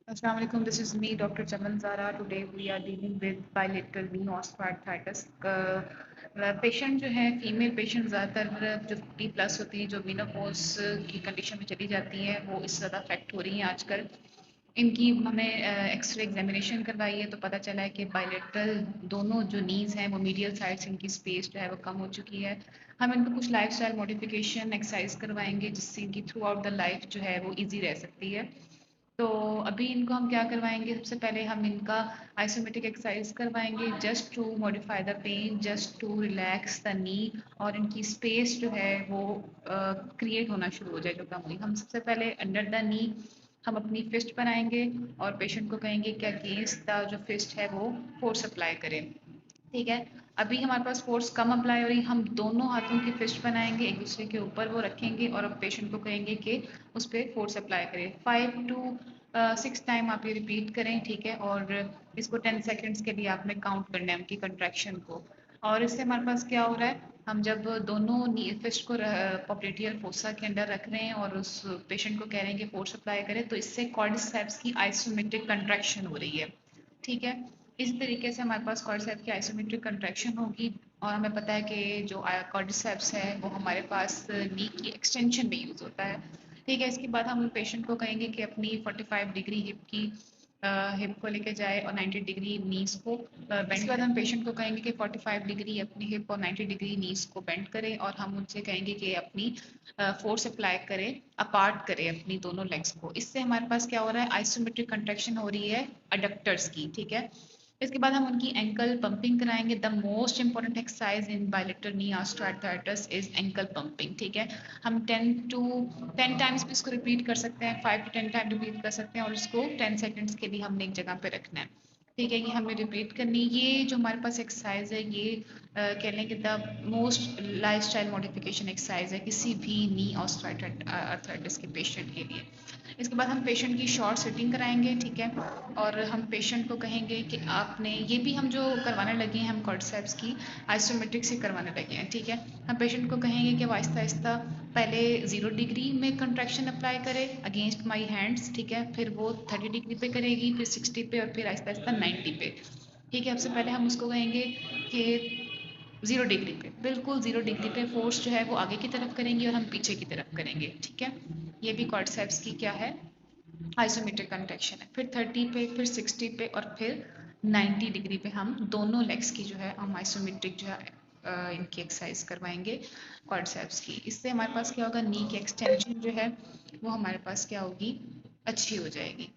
Assalamu alaikum. This is me, Dr. Chaman Zara. Today we are dealing with bilateral knee osteoarthritis. Patient जो है female patient ज़्यादातर जो 50 plus होती हैं जो मेनोपॉज की कंडीशन में चली जाती हैं वो इससे ज़्यादा अफेक्ट हो रही हैं आजकल। इनकी हमने एक्सरे एग्जामिनेशन करवाई है तो पता चला है कि बायलेटरल दोनों जो नीज़ हैं वो मीडियल साइड से इनकी स्पेस जो है वो कम हो चुकी है। हम इनको कुछ लाइफस्टाइल मॉडिफिकेशन एक्सरसाइज करवाएंगे जिससे इनकी थ्रू आउट द लाइफ जो है वो ईजी रह सकती है। तो अभी इनको हम क्या करवाएंगे, सबसे पहले हम इनका आइसोमेट्रिक एक्सरसाइज करवाएंगे just to modify the pain, just to relax the knee और इनकी स्पेस जो है वो क्रिएट होना शुरू हो जाए जो कम हुई। हम सबसे पहले अंडर द नी हम अपनी फिस्ट बनाएंगे और पेशेंट को कहेंगे कि अगेंस्ट द जो फिस्ट है वो फोर्स अप्लाई करें। ठीक है। अभी हमारे पास फोर्स कम अप्लाई हो रही, हम दोनों हाथों की फिस्ट बनाएंगे, एक दूसरे के ऊपर वो रखेंगे और अब पेशेंट को कहेंगे कि उस पर फोर्स अप्लाई करें। 5 to 6 टाइम आप ये रिपीट करें। ठीक है। और इसको 10 सेकेंड्स के लिए आपने काउंट करना है उनकी कंट्रैक्शन को। और इससे हमारे पास क्या हो रहा है, हम जब दोनों फिस्ट को पॉप्लेटियल फोसा के अंदर रख रहे हैं और उस पेशेंट को कह रहे हैं कि फोर्स अप्लाई करें, तो इससे क्वाड्रिसेप्स की आइसोमेट्रिक कंट्रैक्शन हो रही है। ठीक है। इस तरीके से हमारे पास क्वाड्रिसेप्स की आइसोमेट्रिक कंट्रैक्शन होगी और हमें पता है कि जो क्वाड्रिसेप्स है वो हमारे पास नी की एक्सटेंशन में यूज़ होता है। ठीक है। इसके बाद हम पेशेंट को कहेंगे कि अपनी 45 डिग्री हिप की हिप को लेके जाए और 90 डिग्री नीज को बेंड। इसके बाद हम पेशेंट को कहेंगे कि 45 डिग्री अपनी हिप और 90 डिग्री नीज को बेंड करें और हम उनसे कहेंगे कि अपनी फोर्स अप्लाई करें, अपार्ट करें अपनी दोनों लेग्स को। इससे हमारे पास क्या हो रहा है, आइसोमेट्रिक कंट्रैक्शन हो रही है अडक्टर्स की। ठीक है। इसके बाद हम उनकी एंकल पंपिंग कराएंगे। The most important exercise in bilateral knee osteoarthritis is ankle pumping. ठीक है। हम 10 टाइम्स भी इसको रिपीट कर सकते हैं, 5 to 10 टाइम रिपीट कर सकते हैं और इसको 10 सेकेंड्स के लिए हमने एक जगह पे रखना है। ठीक है। ये हमें रिपीट करनी। ये जो हमारे पास एक्सरसाइज है ये कह लें कि the most lifestyle modification exercise है किसी भी नी ऑस्टियोआर्थराइटिस के पेशेंट के लिए। इसके बाद हम पेशेंट की शॉर्ट सिटिंग कराएंगे। ठीक है। और हम पेशेंट को कहेंगे कि आपने ये भी हम जो करवाने लगे हैं हम क्वाड्रिसेप्स की आइसोमेट्रिक से करवाने लगे हैं। ठीक है। हम पेशेंट को कहेंगे कि वो आहिस्ता आहिस्ता पहले 0 डिग्री में कंट्रैक्शन अप्लाई करे अगेंस्ट माई हैंड्स। ठीक है। फिर वो 30 डिग्री पे करेगी, फिर 60 पे और फिर आहिस्ता आहिस्ता 90 पे। ठीक है। सबसे पहले हम उसको कहेंगे कि 0 डिग्री पे, बिल्कुल 0 डिग्री पे फोर्स जो है वो आगे की तरफ करेंगे और हम पीछे की तरफ करेंगे। ठीक है। ये भी क्वाड्रिसेप्स की क्या है, आइसोमेट्रिक कंट्रैक्शन है। फिर 30 पे, फिर 60 पे और फिर 90 डिग्री पे हम दोनों लेग्स की जो है हम आइसोमेट्रिक जो है इनकी एक्सरसाइज करवाएंगे क्वाड्रिसेप्स की। इससे हमारे पास क्या होगा, नी की एक्सटेंशन जो है वो हमारे पास क्या होगी, अच्छी हो जाएगी।